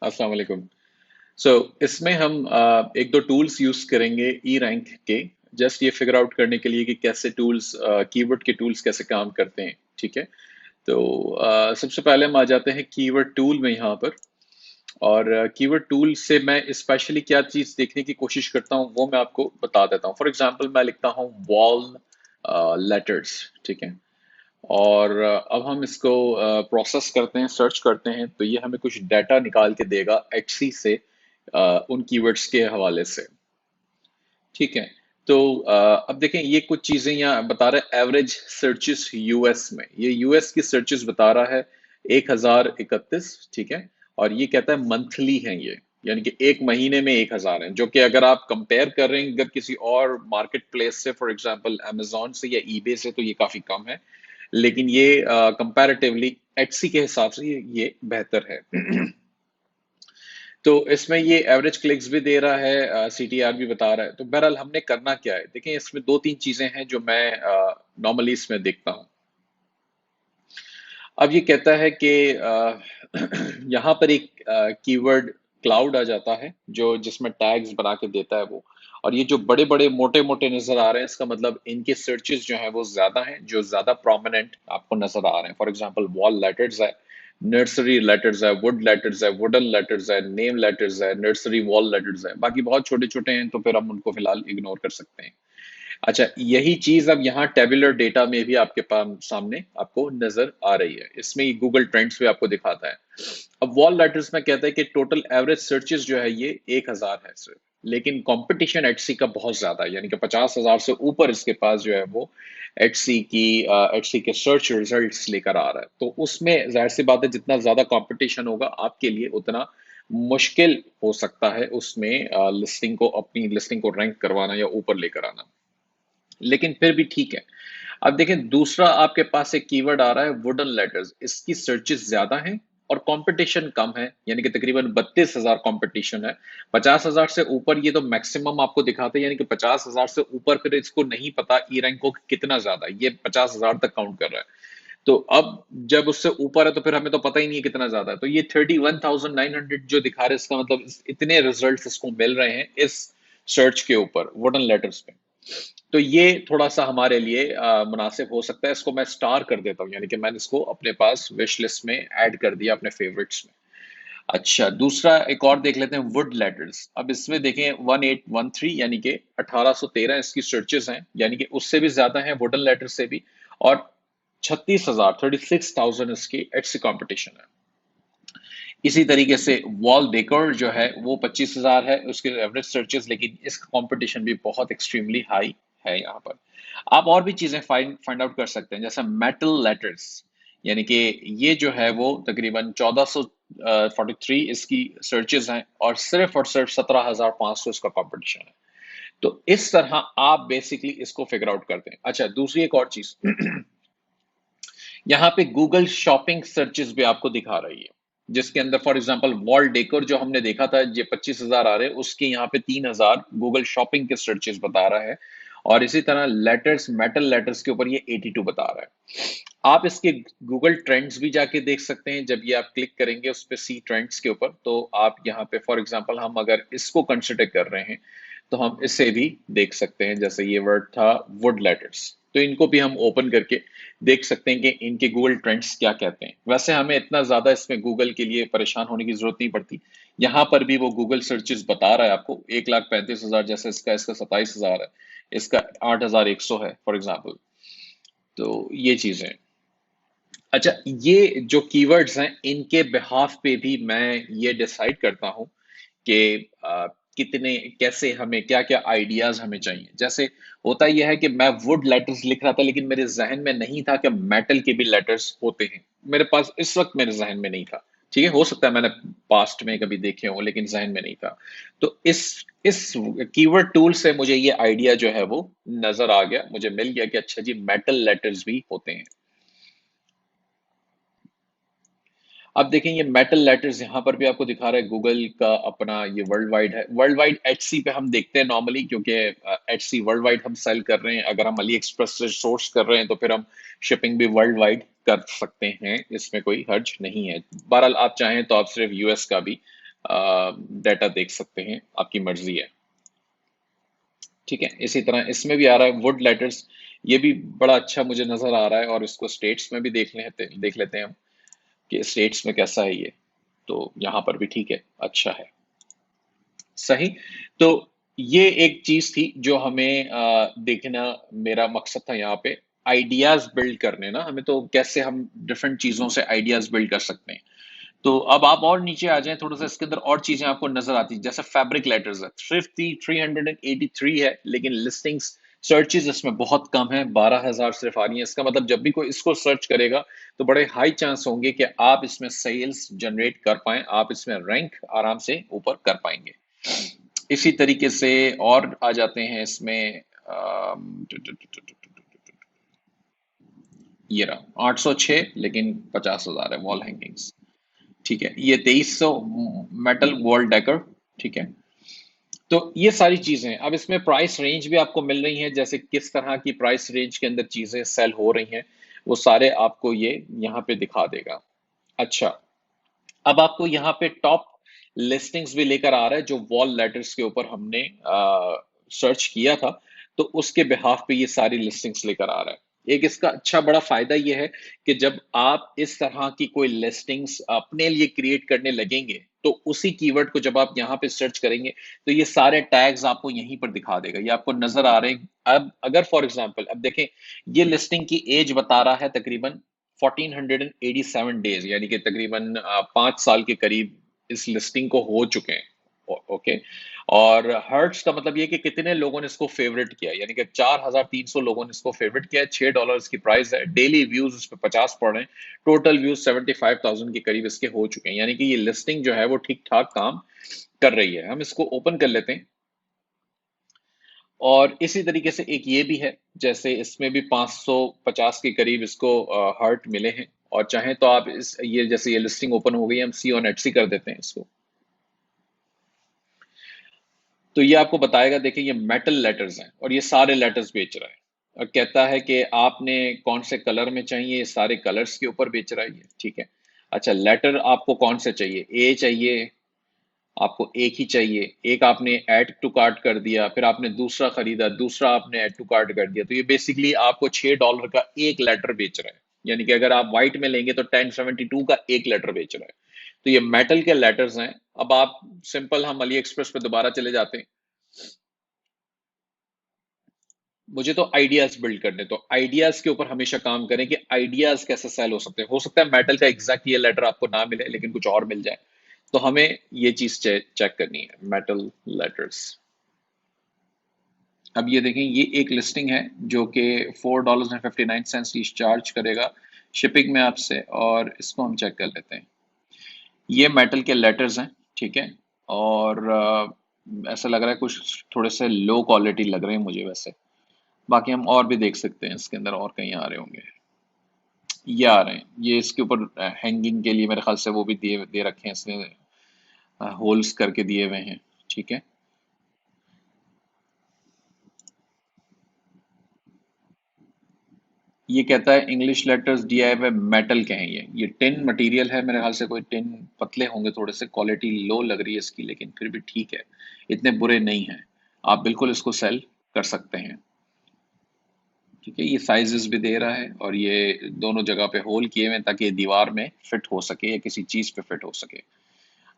अस्सलाम वालेकुम। सो इसमें हम एक दो टूल्स यूज करेंगे ई रैंक के, जस्ट ये फिगर आउट करने के लिए कि कैसे टूल्स, कीवर्ड के टूल्स कैसे काम करते हैं। ठीक है। तो सबसे पहले हम आ जाते हैं कीवर्ड टूल में यहाँ पर। और कीवर्ड टूल से मैं स्पेशली क्या चीज देखने की कोशिश करता हूँ वो मैं आपको बता देता हूँ। फॉर एग्जांपल मैं लिखता हूँ वॉल लेटर्स। ठीक है। और अब हम इसको प्रोसेस करते हैं, सर्च करते हैं, तो ये हमें कुछ डाटा निकाल के देगा एचसी से, उन कीवर्ड्स के हवाले से। ठीक है। तो अब देखें, ये कुछ चीजें यहाँ बता रहा है एवरेज सर्चेस यूएस में। ये यूएस की सर्चेस बता रहा है 1031। ठीक है। और ये कहता है मंथली है ये, यानी कि एक महीने में 1000 है, जो कि अगर आप कंपेयर कर रहे हैं अगर किसी और मार्केट प्लेस से, फॉर एग्जांपल अमेजोन से या ईबे से, तो ये काफी कम है। लेकिन ये कंपैरेटिवली एटसी के हिसाब से ये बेहतर है। तो इसमें ये एवरेज क्लिक्स भी दे रहा है, सीटीआर भी बता रहा है। तो बहरहाल हमने करना क्या है, देखें इसमें दो तीन चीजें हैं जो मैं नॉर्मली इसमें देखता हूँ। अब ये कहता है कि यहाँ पर एक कीवर्ड क्लाउड आ जाता है जो जिसमें टैग्स बना के देता है वो। और ये जो बड़े बड़े मोटे मोटे नजर आ रहे हैं, इसका मतलब इनके सर्चेस जो हैं वो ज्यादा हैं, जो ज्यादा प्रोमिनेंट आपको नजर आ रहे हैं। फॉर एग्जांपल वॉल लेटर्स है, नर्सरी लेटर्स है, वुडन लेटर्स है, नेम लेटर्स है, नर्सरी वॉल लेटर्स है। बाकी बहुत छोटे छोटे हैं तो फिर हम उनको फिलहाल इग्नोर कर सकते हैं। अच्छा, यही चीज अब यहाँ टेबुलर डेटा में भी आपके पास सामने आपको नजर आ रही है। इसमें ये गूगल ट्रेंड्स भी आपको दिखाता है। अब वॉल लेटर्स में कहता है कि टोटल एवरेज सर्चेस जो है ये 1000 है सिर्फ, लेकिन कंपटीशन एटसी का बहुत ज्यादा है, यानी कि 50,000 से ऊपर इसके पास जो है वो एटसी के सर्च रिजल्ट्स लेकर आ रहा है। तो उसमें जाहिर सी बात है, जितना ज्यादा कंपटीशन होगा आपके लिए उतना मुश्किल हो सकता है उसमें लिस्टिंग को, अपनी लिस्टिंग को रैंक करवाना या ऊपर लेकर आना। लेकिन फिर भी ठीक है। अब देखें, दूसरा आपके पास एक कीवर्ड आ रहा है वुडन लेटर्स। इसकी सर्चेस ज्यादा हैं और कंपटीशन कम है, यानी कि तकरीबन 32,000 कंपटीशन है। 50,000 से ऊपर ये तो मैक्सिमम आपको दिखाते हैं, यानी कि 50,000 से ऊपर फिर इसको नहीं पता ई रैंक को कितना ज्यादा है। ये 50,000 तक काउंट कर रहा है। तो अब जब उससे ऊपर है तो फिर हमें तो पता ही नहीं है कितना ज्यादा है। तो ये 31,900 जो दिखा रहे हैं, इसका मतलब इतने रिजल्ट इसको मिल रहे हैं इस सर्च के ऊपर वुडन लेटर्स पे। तो ये थोड़ा सा हमारे लिए मुनासिब हो सकता है। इसको मैं स्टार कर देता हूँ, यानी कि मैंने इसको अपने पास विश लिस्ट में ऐड कर दिया, अपने फेवरेट्स में। अच्छा, दूसरा एक और देख लेते हैं, वुड लेटर्स। अब इसमें देखें 1813, यानी कि 1813 इसकी सर्चेस हैं, यानी कि उससे भी ज्यादा है वुडन लेटर से भी। और 36,000, 36,000 इसकी एटसी कंपटीशन है। इसी तरीके से वॉल डेकोर जो है वो 25,000 है उसके एवरेज सर्चेस, लेकिन इसका कंपटीशन भी बहुत एक्सट्रीमली हाई है यहाँ पर। आप और भी चीजें फाइंड फाइंड आउट कर सकते हैं, जैसे मेटल लेटर्स, यानी कि ये जो है वो तकरीबन 1443 इसकी सर्चेस हैं, और सिर्फ 17,500 इसका कंपटीशन है। तो इस तरह आप बेसिकली इसको फिगर आउट करते हैं। अच्छा, दूसरी एक और चीज, यहाँ पे गूगल शॉपिंग सर्चेस भी आपको दिखा रही है, जिसके अंदर फॉर एग्जांपल वॉल डेकोर जो हमने देखा था ये 25,000 आ रहे हैं, उसके यहाँ पे 3,000 गूगल शॉपिंग के सर्चेस बता रहा है। और इसी तरह लेटर्स, मेटल लेटर्स के ऊपर ये 82 बता रहा है। आप इसके गूगल ट्रेंड्स भी जाके देख सकते हैं। जब ये आप क्लिक करेंगे उस पे सी ट्रेंड्स के ऊपर, तो आप यहाँ पे फॉर एग्जांपल हम अगर इसको कंसिडर कर रहे हैं तो हम इसे भी देख सकते हैं। जैसे ये वर्ड था वुड लेटर्स, तो इनको भी हम ओपन करके देख सकते हैं कि इनके गूगल ट्रेंड्स क्या कहते हैं। वैसे हमें इतना ज्यादा इसमें गूगल के लिए परेशान होने की जरूरत नहीं पड़ती। यहाँ पर भी वो गूगल सर्चेस बता रहा है आपको 1,35,000, जैसे इसका 27,000 है, इसका 8,100 है फॉर एग्जाम्पल। तो ये चीजें। अच्छा, ये जो कीवर्ड्स हैं इनके बिहाफ पे भी मैं ये डिसाइड करता हूँ कि कितने, कैसे, हमें क्या क्या आइडियाज हमें चाहिए। जैसे होता यह है कि मैं वुड लेटर्स लिख रहा था, लेकिन मेरे जहन में नहीं था कि मेटल के भी लेटर्स होते हैं। मेरे पास इस वक्त मेरे जहन में नहीं था। ठीक है, हो सकता है मैंने पास्ट में कभी देखे हो, लेकिन जहन में नहीं था। तो इस कीवर्ड टूल से मुझे ये आइडिया जो है वो नजर आ गया, मुझे मिल गया कि अच्छा जी, मेटल लेटर्स भी होते हैं। अब देखें, ये मेटल लेटर्स यहाँ पर भी आपको दिखा रहा है। गूगल का अपना ये वर्ल्ड वाइड है। वर्ल्ड वाइड एचसी पे हम देखते हैं नॉर्मली, क्योंकि एचसी वर्ल्ड वाइड हम सेल कर रहे हैं। अगर हम अली एक्सप्रेस से सोर्स कर रहे हैं तो फिर हम शिपिंग भी वर्ल्ड वाइड कर सकते हैं, इसमें कोई हर्ज नहीं है। बहरहाल आप चाहें तो आप सिर्फ यूएस का भी डाटा देख सकते हैं, आपकी मर्जी है। ठीक है, इसी तरह इसमें भी आ रहा है वुड लेटर्स, ये भी बड़ा अच्छा मुझे नजर आ रहा है, और इसको स्टेट्स में भी देख लेते हैं हम कि स्टेट्स में कैसा है ये। तो यहाँ पर भी ठीक है, अच्छा है, सही। तो ये एक चीज थी जो हमें देखना, मेरा मकसद था यहाँ पे, आइडियाज बिल्ड करने ना हमें, तो कैसे हम डिफरेंट चीजों से आइडियाज बिल्ड कर सकते हैं। तो अब आप और नीचे आ जाएं थोड़ा सा, इसके अंदर और चीजें आपको नजर आती हैं, जैसे फैब्रिक लेटर्स है, थ्रिफ्ट 383 है, लेकिन लिस्टिंग्स सर्चेज इसमें बहुत कम है, 12,000 सिर्फ आ रही है। इसका मतलब जब भी कोई इसको सर्च करेगा तो बड़े हाई चांस होंगे कि आप इसमें सेल्स जनरेट कर पाएं, आप इसमें रैंक आराम से ऊपर कर पाएंगे। इसी तरीके से और आ जाते हैं इसमें, ये रहा 806, लेकिन 50,000 है वॉल हैंगिंग्स। ठीक है, ये 2300 मेटल वॉल डेकर। ठीक है, तो ये सारी चीजें, अब इसमें प्राइस रेंज भी आपको मिल रही है, जैसे किस तरह की प्राइस रेंज के अंदर चीजें सेल हो रही हैं, वो सारे आपको ये यहाँ पे दिखा देगा। अच्छा, अब आपको यहाँ पे टॉप लिस्टिंग्स भी लेकर आ रहा है, जो वॉल लेटर्स के ऊपर हमने सर्च किया था, तो उसके बिहाफ पे ये सारी लिस्टिंग्स लेकर आ रहा है। एक इसका अच्छा बड़ा फायदा ये है कि जब आप इस तरह की कोई लिस्टिंग्स अपने लिए क्रिएट करने लगेंगे, तो उसी कीवर्ड को जब आप यहाँ पे सर्च करेंगे, तो ये सारे टैग्स आपको यहीं पर दिखा देगा, ये आपको नजर आ रहे हैं। अब अगर फॉर एग्जांपल अब देखें, ये लिस्टिंग की एज बता रहा है तकरीबन 1487 डेज, यानी कि तकरीबन 5 साल के करीब इस लिस्टिंग को हो चुके हैं। ओके, और हर्ट्स का मतलब ये कि कितने लोगों ने इसको फेवरेट किया, यानी कि 4,300 लोगों ने इसको फेवरेट किया है। $6 इसकी प्राइस है, डेली व्यूज इस पे 50 पड़ रहे हैं, टोटल व्यूज 75,000 के करीब इसके हो चुके हैं, यानी कि ये लिस्टिंग जो है वो ठीक ठाक काम कर रही है। हम इसको ओपन कर लेते हैं, और इसी तरीके से एक ये भी है, जैसे इसमें भी 550 के करीब इसको हर्ट मिले हैं। और चाहें तो आप इस ये जैसे ये लिस्टिंग ओपन हो गई, हम सी ऑन एटसी कर देते हैं इसको, तो ये आपको बताएगा, देखिए ये मेटल लेटर्स हैं और ये सारे लेटर्स बेच रहा है, और कहता है कि आपने कौन से कलर में चाहिए, ये सारे कलर्स के ऊपर बेच रहा है ये। ठीक है, अच्छा लेटर आपको कौन से चाहिए, ए चाहिए आपको, एक ही चाहिए, एक आपने ऐड टू कार्ट कर दिया, फिर आपने दूसरा खरीदा, दूसरा आपने ऐड टू कार्ट कर दिया, तो ये बेसिकली आपको $6 का एक लेटर बेच रहा है, यानी कि अगर आप व्हाइट में लेंगे तो 1072 का एक लेटर बेच रहा है। तो ये मेटल के लेटर्स हैं। अब आप सिंपल, हम अली एक्सप्रेस पे दोबारा चले जाते हैं, मुझे तो आइडियाज बिल्ड करने, तो आइडियाज के ऊपर हमेशा काम करें कि आइडियाज कैसे सेल हो सकते हैं। हो सकता है मेटल का एग्जैक्ट ये लेटर आपको ना मिले, लेकिन कुछ और मिल जाए, तो हमें ये चीज चेक करनी है, मेटल लेटर्स। अब ये देखें, ये एक लिस्टिंग है जो कि $4.59 ईच चार्ज करेगा शिपिंग में आपसे, और इसको हम चेक कर लेते हैं। ये मेटल के लेटर्स हैं, ठीक है, और ऐसा लग रहा है कुछ थोड़े से लो क्वालिटी लग रहे हैं मुझे वैसे, बाकी हम और भी देख सकते हैं, इसके अंदर और कहीं आ रहे होंगे। ये आ रहे हैं, ये इसके ऊपर हैंगिंग के लिए मेरे ख्याल से वो भी दे रखे हैं इसने, होल्स करके दिए हुए हैं। ठीक है, ये कहता है इंग्लिश लेटर्स DIY मेटल के हैं, ये टिन मटेरियल है, मेरे ख्याल से कोई टिन, पतले होंगे थोड़े से, क्वालिटी लो लग रही है इसकी, लेकिन फिर भी ठीक है, इतने बुरे नहीं हैं, आप बिल्कुल इसको सेल कर सकते हैं। ठीक है, ये साइजेस भी दे रहा है, और ये दोनों जगह पे होल किए हुए हैं ताकि ये दीवार में फिट हो सके या किसी चीज पे फिट हो सके।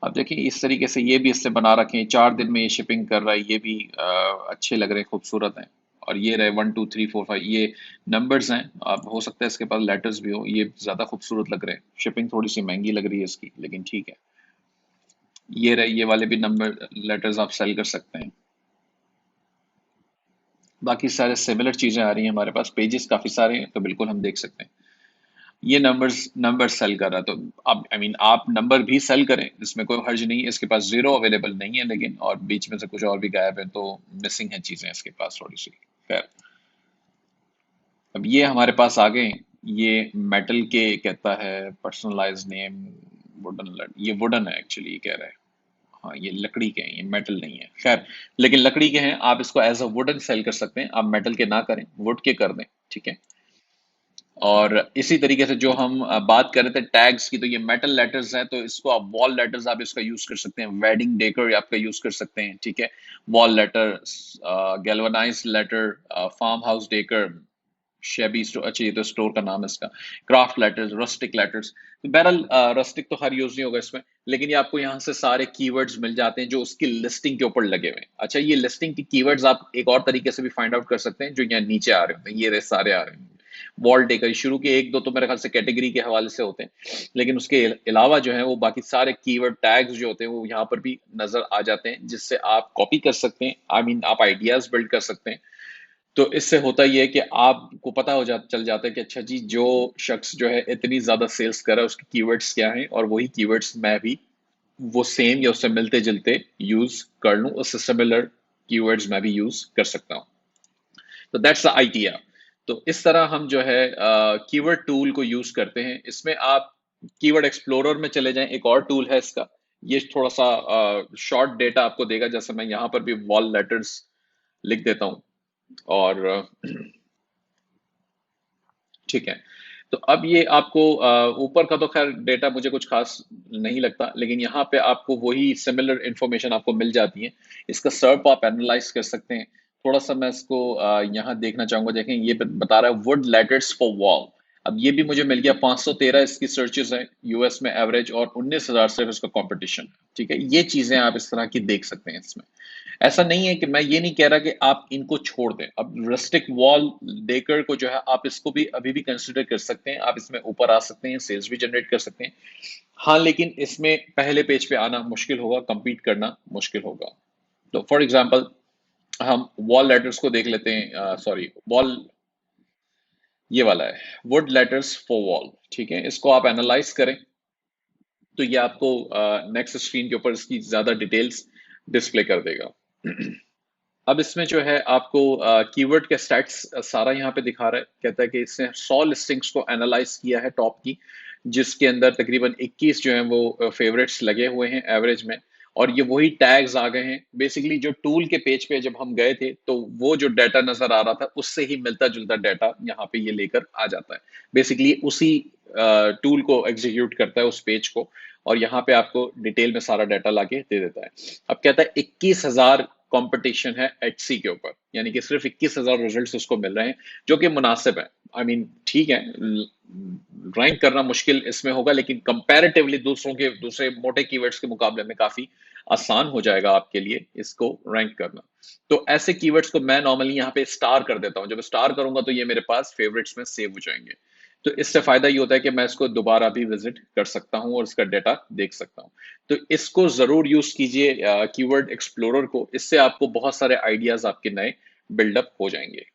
अब देखिए इस तरीके से ये भी इससे बना रखे हैं, 4 दिन में ये शिपिंग कर रहा है, ये भी अच्छे लग रहे हैं, खूबसूरत हैं। और ये रहे 1 2 3 4 5, ये नंबर्स हैं, अब हो सकता है इसके पास लेटर्स भी हो, ये ज्यादा खूबसूरत लग रहे हैं। शिपिंग थोड़ी सी महंगी लग रही है इसकी, लेकिन ठीक है। ये रहे, ये वाले भी नंबर लेटर्स आप सेल कर सकते हैं। बाकी सारे सिमिलर चीजें आ रही हैं हमारे पास, पेजेस काफी सारे हैं, तो बिल्कुल हम देख सकते हैं। ये नंबर्स सेल कर रहा है, तो अब आई मीन आप नंबर भी सेल करें, इसमें कोई हर्ज नहीं है। इसके पास जीरो अवेलेबल नहीं है, लेकिन और बीच में से कुछ और भी गायब है, तो मिसिंग है चीजें इसके पास थोड़ी सी। खैर, अब ये हमारे पास आ गए, ये मेटल के कहता है पर्सनलाइज नेम, वुडन, ये वुडन है एक्चुअली, ये कह रहा है। हाँ, ये लकड़ी के हैं, ये मेटल नहीं है। खैर, लेकिन लकड़ी के हैं, आप इसको एज अ वुडन सेल कर सकते हैं, आप मेटल के ना करें, वुड के कर दें। ठीक है, और इसी तरीके से जो हम बात कर रहे थे टैग्स की, तो ये मेटल लेटर्स हैं, तो इसको आप वॉल लेटर्स आप इसका यूज कर सकते हैं, वेडिंग डेकर आपका यूज कर सकते हैं, ठीक है। Wall letter, galvanize letter, farm house decker, शेबी स्टोर, अच्छा ये तो स्टोर का नाम है इसका, क्राफ्ट लेटर्स, रस्टिक लेटर्स। तो बहरहाल रस्टिक तो हर यूज नहीं होगा इसमें, लेकिन ये आपको यहाँ से सारे कीवर्ड्स मिल जाते हैं जो उसकी लिस्टिंग के ऊपर लगे हुए हैं। अच्छा, ये लिस्टिंग के कीवर्ड्स आप एक और तरीके से भी फाइंड आउट कर सकते हैं, जो यहाँ नीचे आ रहे होते हैं, ये रहे सारे आ रहे हैं। वॉल डेकर शुरू के एक दो तो मेरे ख्याल से कैटेगरी के हवाले से होते हैं, लेकिन उसके अलावा जो है वो बाकी सारे कीवर्ड टैग्स जो होते हैं वो यहाँ पर भी नजर आ जाते हैं, जिससे आप कॉपी कर सकते हैं, आई मीन आप आइडियाज बिल्ड कर सकते हैं। तो इससे होता ये है कि आपको पता चल जाता है कि अच्छा जी, जो शख्स जो है इतनी ज्यादा सेल्स कर रहा है उसके कीवर्ड्स क्या हैं, और वही कीवर्ड्स मैं भी वो सेम या उससे मिलते जुलते यूज कर लूं, उससे सिमिलर कीवर्ड्स मैं भी यूज कर सकता हूं। तो दैट्स द आइडिया। तो इस तरह हम जो है कीवर्ड टूल को यूज करते हैं। इसमें आप कीवर्ड एक्सप्लोरर में चले जाएं, एक और टूल है इसका, ये थोड़ा सा शॉर्ट डेटा आपको देगा, जैसे मैं यहाँ पर भी वॉल लेटर्स लिख देता हूँ, और ठीक है। तो अब ये आपको ऊपर का तो खैर डेटा मुझे कुछ खास नहीं लगता, लेकिन यहाँ पे आपको वही सिमिलर इंफॉर्मेशन आपको मिल जाती है। इसका सर्प आप एनालाइज कर सकते हैं। थोड़ा सा मैं इसको यहाँ देखना चाहूंगा, देखें ये बता रहा है वुड लेटर्स फॉर वॉल। अब ये भी मुझे मिल गया, 513 इसकी सर्चेस हैं यूएस में एवरेज, और 19,000 सिर्फ इसका कंपटीशन है, ठीक है। ये चीजें आप इस तरह की देख सकते हैं इसमें। ऐसा नहीं है कि मैं ये नहीं कह रहा कि आप इनको छोड़ दें। अब रस्टिक वॉल डेकर को जो है आप इसको भी अभी भी कंसिडर कर सकते हैं, आप इसमें ऊपर आ सकते हैं, सेल्स भी जनरेट कर सकते हैं। हाँ, लेकिन इसमें पहले पेज पे आना मुश्किल होगा, compete करना मुश्किल होगा। तो फॉर एग्जाम्पल हम वॉल लेटर्स को देख लेते हैं, सॉरी वॉल, ये वाला है वुड लेटर्स फॉर वॉल, ठीक है। इसको आप एनालाइज करें तो ये आपको नेक्स्ट स्क्रीन के ऊपर इसकी ज्यादा डिटेल्स डिस्प्ले कर देगा। अब इसमें जो है आपको कीवर्ड के स्टैट्स सारा यहाँ पे दिखा रहा है। कहता है कि इसने 100 लिस्टिंग्स को एनालाइज किया है टॉप की, जिसके अंदर तकरीबन 21 जो है वो फेवरेट्स लगे हुए हैं एवरेज में, और ये वही टैग्स आ गए हैं। बेसिकली जो टूल के पेज पे जब हम गए थे तो वो जो डाटा नजर आ रहा था उससे ही मिलता जुलता डाटा यहाँ पे ये लेकर आ जाता है। बेसिकली उसी टूल को एग्जीक्यूट करता है उस पेज को, और यहाँ पे आपको डिटेल में सारा डाटा लाके दे देता है। अब कहता है 21,000 कंपटीशन है एचसी के ऊपर, यानी कि सिर्फ 21,000 रिजल्ट्स उसको मिल रहे हैं, जो कि मुनासिब है। आई मीन ठीक है, रैंक करना मुश्किल इसमें होगा, लेकिन कंपैरेटिवली दूसरे मोटे कीवर्ड्स के मुकाबले में काफी आसान हो जाएगा आपके लिए इसको रैंक करना। तो ऐसे कीवर्ड्स को मैं नॉर्मली यहाँ पे स्टार कर देता हूँ। जब स्टार करूंगा तो ये मेरे पास फेवरेट्स में सेव हो जाएंगे। तो इससे फायदा ये होता है कि मैं इसको दोबारा भी विजिट कर सकता हूँ और इसका डेटा देख सकता हूँ। तो इसको जरूर यूज कीजिए कीवर्ड एक्सप्लोरर को, इससे आपको बहुत सारे आइडियाज आपके नए बिल्डअप हो जाएंगे।